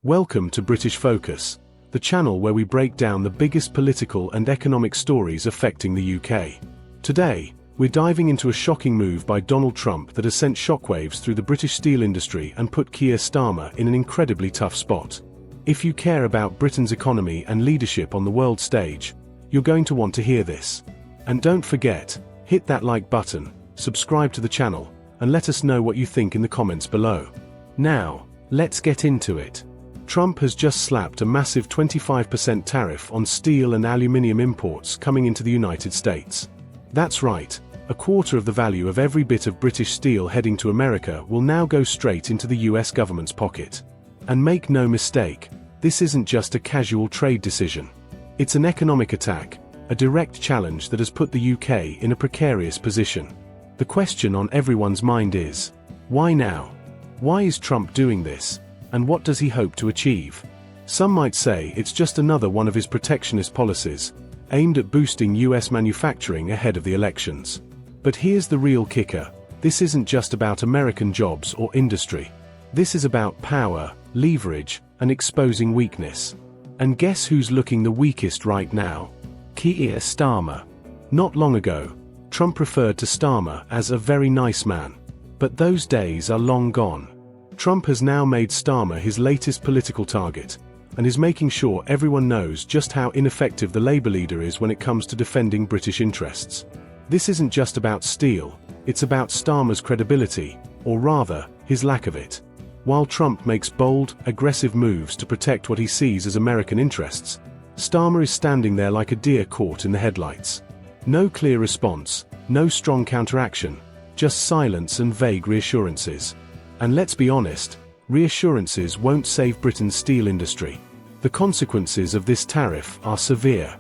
Welcome to British Focus, the channel where we break down the biggest political and economic stories affecting the UK. Today, we're diving into a shocking move by Donald Trump that has sent shockwaves through the British steel industry and put Keir Starmer in an incredibly tough spot. If you care about Britain's economy and leadership on the world stage, you're going to want to hear this. And don't forget, hit that like button, subscribe to the channel, and let us know what you think in the comments below. Now, let's get into it. Trump has just slapped a massive 25% tariff on steel and aluminium imports coming into the United States. That's right, a quarter of the value of every bit of British steel heading to America will now go straight into the US government's pocket. And make no mistake, this isn't just a casual trade decision. It's an economic attack, a direct challenge that has put the UK in a precarious position. The question on everyone's mind is, why now? Why is Trump doing this? And what does he hope to achieve? Some might say it's just another one of his protectionist policies, aimed at boosting US manufacturing ahead of the elections. But here's the real kicker: this isn't just about American jobs or industry. This is about power, leverage, and exposing weakness. And guess who's looking the weakest right now? Keir Starmer. Not long ago, Trump referred to Starmer as a very nice man. But those days are long gone. Trump has now made Starmer his latest political target, and is making sure everyone knows just how ineffective the Labour leader is when it comes to defending British interests. This isn't just about steel, it's about Starmer's credibility, or rather, his lack of it. While Trump makes bold, aggressive moves to protect what he sees as American interests, Starmer is standing there like a deer caught in the headlights. No clear response, no strong counteraction, just silence and vague reassurances. And let's be honest, reassurances won't save Britain's steel industry. The consequences of this tariff are severe.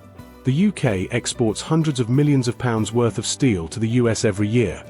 The UK exports hundreds of millions of pounds worth of steel to the US every year,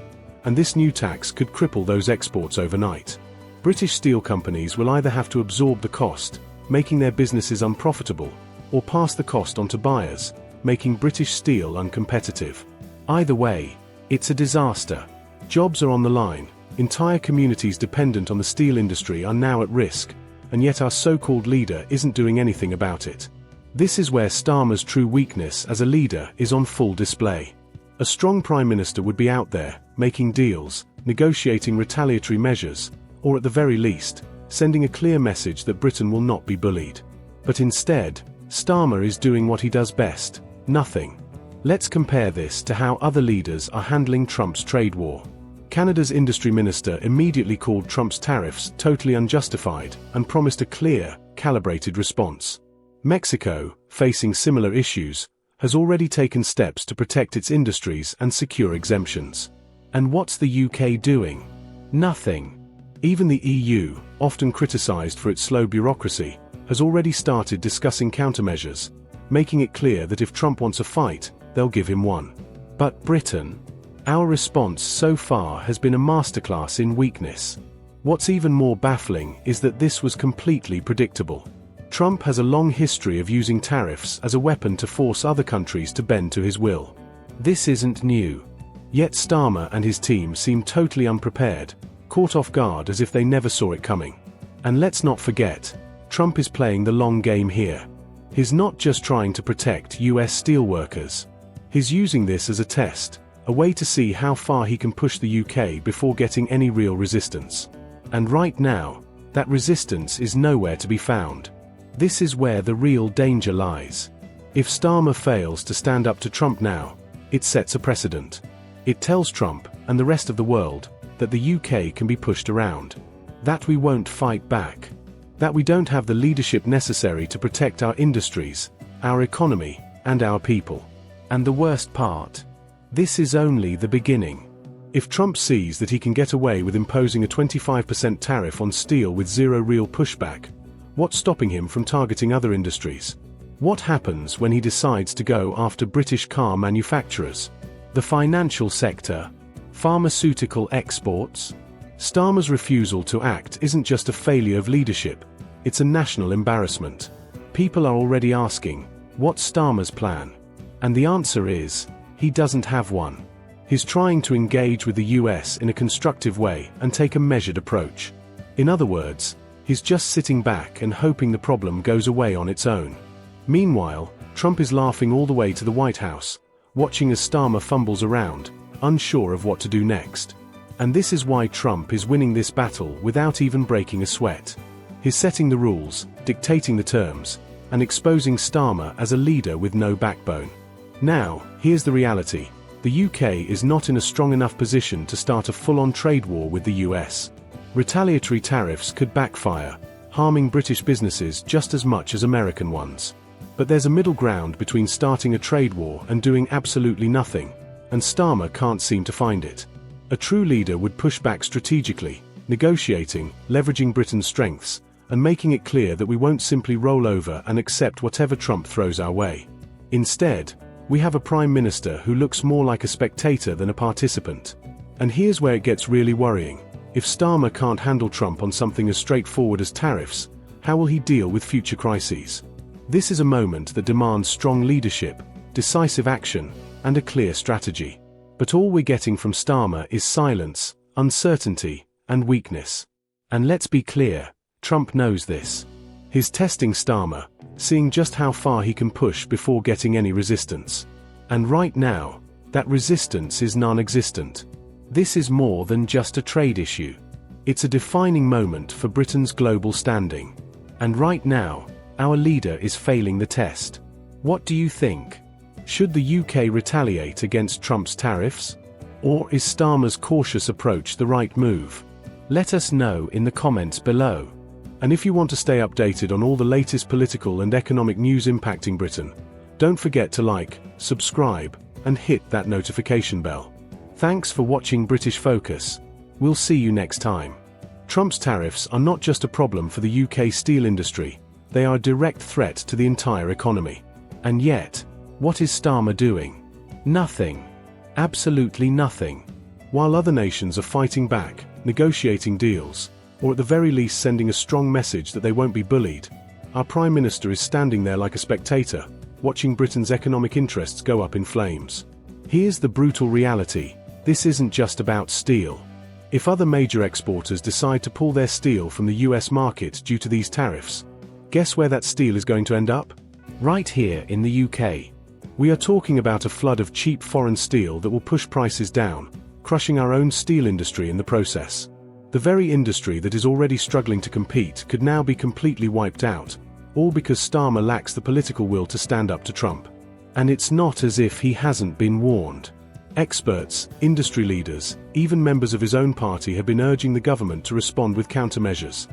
and this new tax could cripple those exports overnight. British steel companies will either have to absorb the cost, making their businesses unprofitable, or pass the cost on to buyers, making British steel uncompetitive. Either way, it's a disaster. Jobs are on the line. Entire communities dependent on the steel industry are now at risk, and yet our so-called leader isn't doing anything about it. This is where Starmer's true weakness as a leader is on full display. A strong Prime Minister would be out there, making deals, negotiating retaliatory measures, or at the very least, sending a clear message that Britain will not be bullied. But instead, Starmer is doing what he does best: nothing. Let's compare this to how other leaders are handling Trump's trade war. Canada's industry minister immediately called Trump's tariffs totally unjustified and promised a clear, calibrated response. Mexico, facing similar issues, has already taken steps to protect its industries and secure exemptions. And what's the UK doing? Nothing. Even the EU, often criticized for its slow bureaucracy, has already started discussing countermeasures, making it clear that if Trump wants a fight, they'll give him one. But Britain? Our response so far has been a masterclass in weakness. What's even more baffling is that this was completely predictable. Trump has a long history of using tariffs as a weapon to force other countries to bend to his will. This isn't new. Yet Starmer and his team seem totally unprepared, caught off guard as if they never saw it coming. And let's not forget, Trump is playing the long game here. He's not just trying to protect US steelworkers. He's using this as a test, a way to see how far he can push the UK before getting any real resistance. And right now, that resistance is nowhere to be found. This is where the real danger lies. If Starmer fails to stand up to Trump now, it sets a precedent. It tells Trump, and the rest of the world, that the UK can be pushed around. That we won't fight back. That we don't have the leadership necessary to protect our industries, our economy, and our people. And the worst part? This is only the beginning. If Trump sees that he can get away with imposing a 25% tariff on steel with zero real pushback, what's stopping him from targeting other industries? What happens when he decides to go after British car manufacturers? The financial sector? Pharmaceutical exports? Starmer's refusal to act isn't just a failure of leadership, it's a national embarrassment. People are already asking, what's Starmer's plan? And the answer is, he doesn't have one. He's trying to engage with the US in a constructive way and take a measured approach. In other words, He's just sitting back and hoping the problem goes away on its own. Meanwhile, Trump is laughing all the way to the White House, watching as Starmer fumbles around, unsure of what to do next. And this is why Trump is winning this battle without even breaking a sweat. He's setting the rules, dictating the terms, and exposing Starmer as a leader with no backbone. Now, here's the reality. The UK is not in a strong enough position to start a full-on trade war with the US. Retaliatory tariffs could backfire, harming British businesses just as much as American ones. But there's a middle ground between starting a trade war and doing absolutely nothing, and Starmer can't seem to find it. A true leader would push back strategically, negotiating, leveraging Britain's strengths, and making it clear that we won't simply roll over and accept whatever Trump throws our way. Instead, we have a Prime Minister who looks more like a spectator than a participant. And here's where it gets really worrying. If Starmer can't handle Trump on something as straightforward as tariffs, how will he deal with future crises? This is a moment that demands strong leadership, decisive action, and a clear strategy. But all we're getting from Starmer is silence, uncertainty, and weakness. And let's be clear, Trump knows this. He's testing Starmer, seeing just how far he can push before getting any resistance. And right now, that resistance is non-existent. This is more than just a trade issue. It's a defining moment for Britain's global standing. And right now, our leader is failing the test. What do you think? Should the UK retaliate against Trump's tariffs? Or is Starmer's cautious approach the right move? Let us know in the comments below. And if you want to stay updated on all the latest political and economic news impacting Britain, don't forget to like, subscribe, and hit that notification bell. Thanks for watching British Focus. We'll see you next time. Trump's tariffs are not just a problem for the UK steel industry, they are a direct threat to the entire economy. And yet, what is Starmer doing? Nothing. Absolutely nothing. While other nations are fighting back, negotiating deals, or at the very least sending a strong message that they won't be bullied, our Prime Minister is standing there like a spectator, watching Britain's economic interests go up in flames. Here's the brutal reality. This isn't just about steel. If other major exporters decide to pull their steel from the US market due to these tariffs, guess where that steel is going to end up? Right here in the UK. We are talking about a flood of cheap foreign steel that will push prices down, crushing our own steel industry in the process. The very industry that is already struggling to compete could now be completely wiped out, all because Starmer lacks the political will to stand up to Trump. And it's not as if he hasn't been warned. Experts, industry leaders, even members of his own party have been urging the government to respond with countermeasures.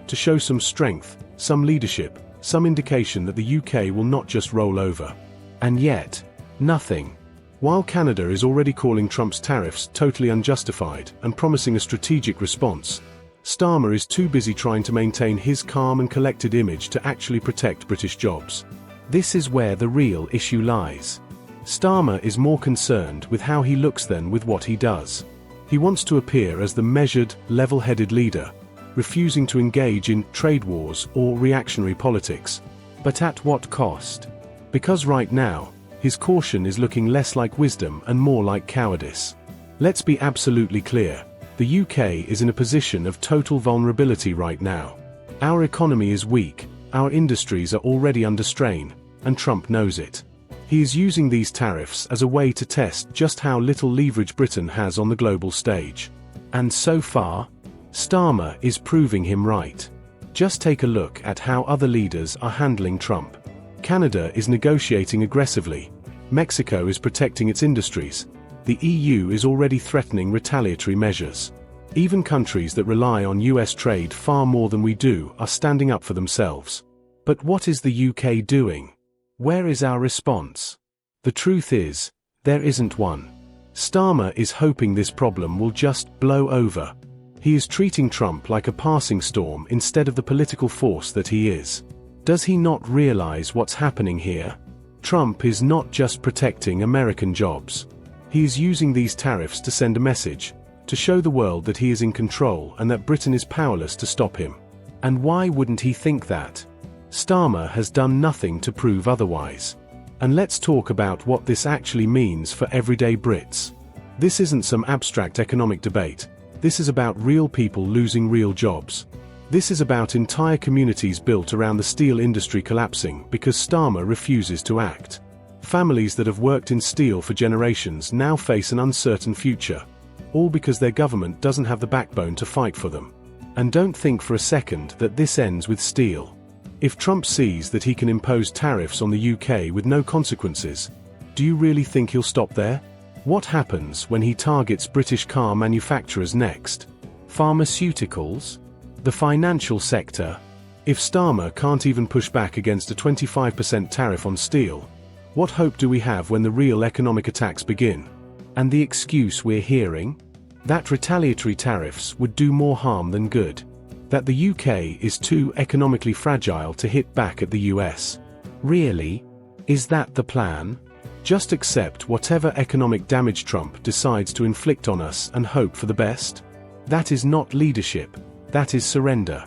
To show some strength, some leadership, some indication that the UK will not just roll over. And yet, nothing. While Canada is already calling Trump's tariffs totally unjustified and promising a strategic response, Starmer is too busy trying to maintain his calm and collected image to actually protect British jobs. This is where the real issue lies. Starmer is more concerned with how he looks than with what he does. He wants to appear as the measured, level-headed leader, refusing to engage in trade wars or reactionary politics. But at what cost? Because right now, his caution is looking less like wisdom and more like cowardice. Let's be absolutely clear. The UK is in a position of total vulnerability right now. Our economy is weak, our industries are already under strain, and Trump knows it. He is using these tariffs as a way to test just how little leverage Britain has on the global stage. And so far, Starmer is proving him right. Just take a look at how other leaders are handling Trump. Canada is negotiating aggressively. Mexico is protecting its industries. The EU is already threatening retaliatory measures. Even countries that rely on US trade far more than we do are standing up for themselves. But what is the UK doing? Where is our response? The truth is, there isn't one. Starmer is hoping this problem will just blow over. He is treating Trump like a passing storm instead of the political force that he is. Does he not realize what's happening here? Trump is not just protecting American jobs. He is using these tariffs to send a message, to show the world that he is in control and that Britain is powerless to stop him. And why wouldn't he think that? Starmer has done nothing to prove otherwise. And let's talk about what this actually means for everyday Brits. This isn't some abstract economic debate. This is about real people losing real jobs. This is about entire communities built around the steel industry collapsing because Starmer refuses to act. Families that have worked in steel for generations now face an uncertain future, all because their government doesn't have the backbone to fight for them. And don't think for a second that this ends with steel. If Trump sees that he can impose tariffs on the UK with no consequences, do you really think he'll stop there? What happens when he targets British car manufacturers next? Pharmaceuticals? The financial sector? If Starmer can't even push back against a 25% tariff on steel, what hope do we have when the real economic attacks begin? And the excuse we're hearing? That retaliatory tariffs would do more harm than good. That the UK is too economically fragile to hit back at the US. Really? Is that the plan? Just accept whatever economic damage Trump decides to inflict on us and hope for the best? That is not leadership. That is surrender.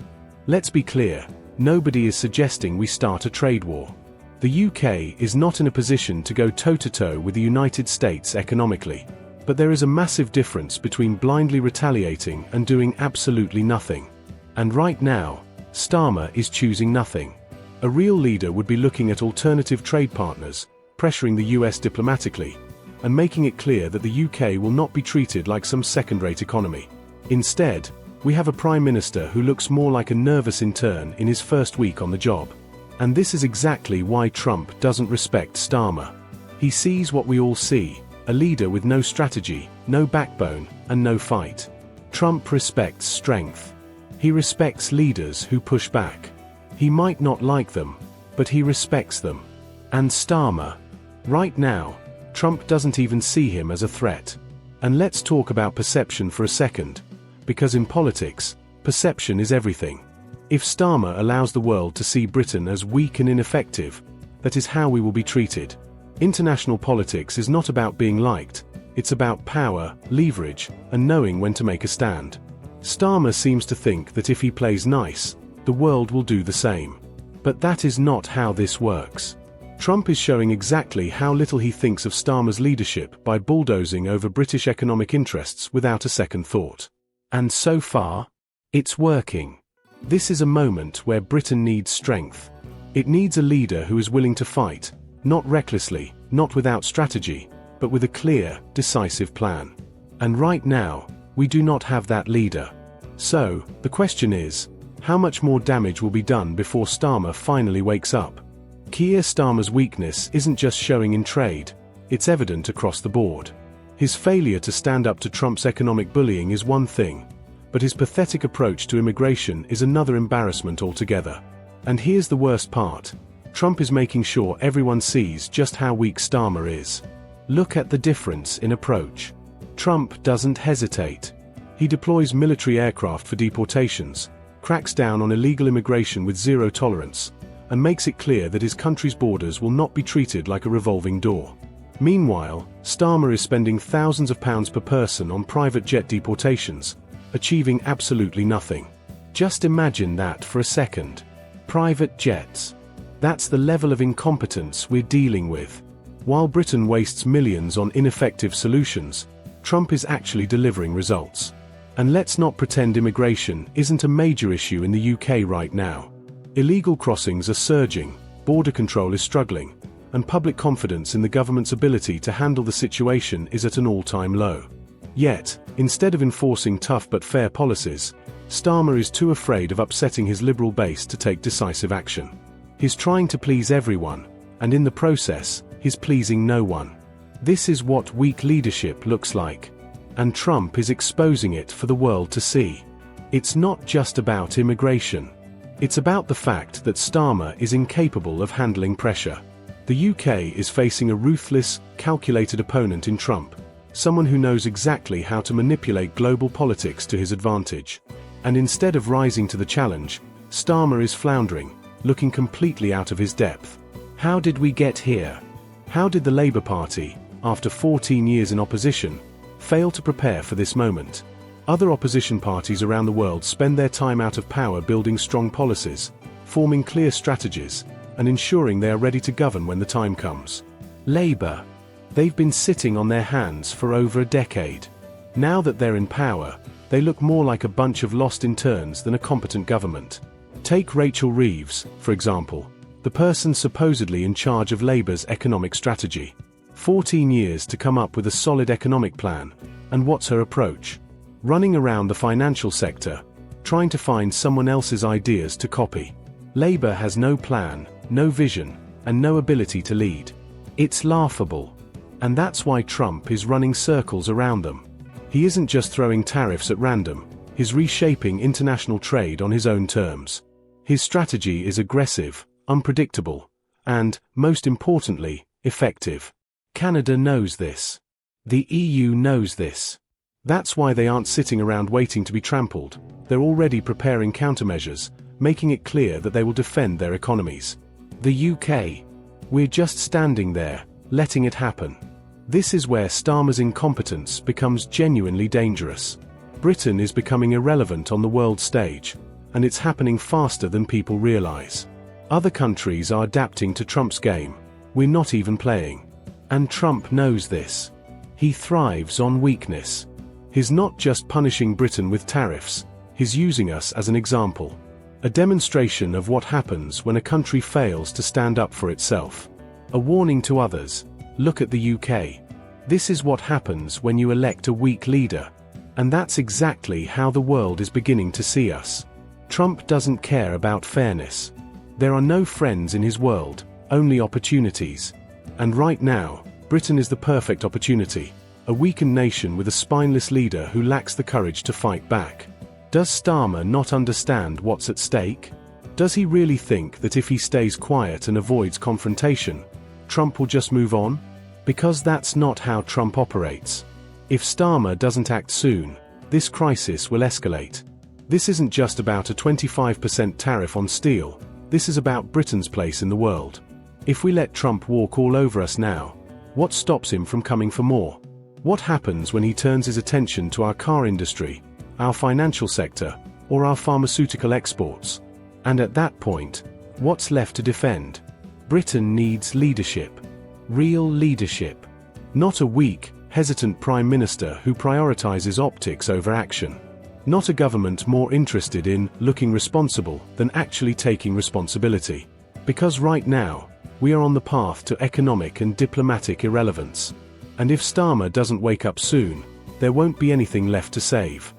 Let's be clear, nobody is suggesting we start a trade war. The UK is not in a position to go toe-to-toe with the United States economically. But there is a massive difference between blindly retaliating and doing absolutely nothing. And right now, Starmer is choosing nothing. A real leader would be looking at alternative trade partners, pressuring the US diplomatically, and making it clear that the UK will not be treated like some second-rate economy. Instead, we have a Prime Minister who looks more like a nervous intern in his first week on the job. And this is exactly why Trump doesn't respect Starmer. He sees what we all see, a leader with no strategy, no backbone, and no fight. Trump respects strength. He respects leaders who push back. He might not like them, but he respects them. And Starmer? Right now, Trump doesn't even see him as a threat. And let's talk about perception for a second, because in politics, perception is everything. If Starmer allows the world to see Britain as weak and ineffective, that is how we will be treated. International politics is not about being liked, it's about power, leverage, and knowing when to make a stand. Starmer seems to think that if he plays nice, the world will do the same. But that is not how this works. Trump is showing exactly how little he thinks of Starmer's leadership by bulldozing over British economic interests without a second thought. And so far, it's working. This is a moment where Britain needs strength. It needs a leader who is willing to fight, not recklessly, not without strategy, but with a clear, decisive plan. And right now, we do not have that leader. So, the question is, how much more damage will be done before Starmer finally wakes up? Keir Starmer's weakness isn't just showing in trade, it's evident across the board. His failure to stand up to Trump's economic bullying is one thing, but his pathetic approach to immigration is another embarrassment altogether. And here's the worst part. Trump is making sure everyone sees just how weak Starmer is. Look at the difference in approach. Trump doesn't hesitate. He deploys military aircraft for deportations, cracks down on illegal immigration with zero tolerance, and makes it clear that his country's borders will not be treated like a revolving door. Meanwhile, Starmer is spending thousands of pounds per person on private jet deportations, achieving absolutely nothing. Just imagine that for a second. Private jets. That's the level of incompetence we're dealing with. While Britain wastes millions on ineffective solutions, Trump is actually delivering results. And let's not pretend immigration isn't a major issue in the UK right now. Illegal crossings are surging, border control is struggling, and public confidence in the government's ability to handle the situation is at an all-time low. Yet, instead of enforcing tough but fair policies, Starmer is too afraid of upsetting his liberal base to take decisive action. He's trying to please everyone, and in the process, he's pleasing no one. This is what weak leadership looks like. And Trump is exposing it for the world to see. It's not just about immigration. It's about the fact that Starmer is incapable of handling pressure. The UK is facing a ruthless, calculated opponent in Trump, someone who knows exactly how to manipulate global politics to his advantage. And instead of rising to the challenge, Starmer is floundering, looking completely out of his depth. How did we get here? How did the Labour Party, after 14 years in opposition, fail to prepare for this moment? Other opposition parties around the world spend their time out of power building strong policies, forming clear strategies, and ensuring they are ready to govern when the time comes. Labour. They've been sitting on their hands for over a decade. Now that they're in power, they look more like a bunch of lost interns than a competent government. Take Rachel Reeves, for example, the person supposedly in charge of Labour's economic strategy. 14 years to come up with a solid economic plan, and what's her approach? Running around the financial sector, trying to find someone else's ideas to copy. Labour has no plan, no vision, and no ability to lead. It's laughable. And that's why Trump is running circles around them. He isn't just throwing tariffs at random, he's reshaping international trade on his own terms. His strategy is aggressive, unpredictable, and, most importantly, effective. Canada knows this. The EU knows this. That's why they aren't sitting around waiting to be trampled. They're already preparing countermeasures, making it clear that they will defend their economies. The UK. We're just standing there, letting it happen. This is where Starmer's incompetence becomes genuinely dangerous. Britain is becoming irrelevant on the world stage, and it's happening faster than people realize. Other countries are adapting to Trump's game. We're not even playing. And Trump knows this. He thrives on weakness. He's not just punishing Britain with tariffs, he's using us as an example. A demonstration of what happens when a country fails to stand up for itself. A warning to others. Look at the UK. This is what happens when you elect a weak leader. And that's exactly how the world is beginning to see us. Trump doesn't care about fairness. There are no friends in his world, only opportunities. And right now, Britain is the perfect opportunity. A weakened nation with a spineless leader who lacks the courage to fight back. Does Starmer not understand what's at stake? Does he really think that if he stays quiet and avoids confrontation, Trump will just move on? Because that's not how Trump operates. If Starmer doesn't act soon, this crisis will escalate. This isn't just about a 25% tariff on steel, this is about Britain's place in the world. If we let Trump walk all over us now, what stops him from coming for more? What happens when he turns his attention to our car industry, our financial sector, or our pharmaceutical exports? And at that point, what's left to defend? Britain needs leadership. Real leadership. Not a weak, hesitant Prime Minister who prioritizes optics over action. Not a government more interested in looking responsible than actually taking responsibility. Because right now, we are on the path to economic and diplomatic irrelevance. And if Starmer doesn't wake up soon, there won't be anything left to save.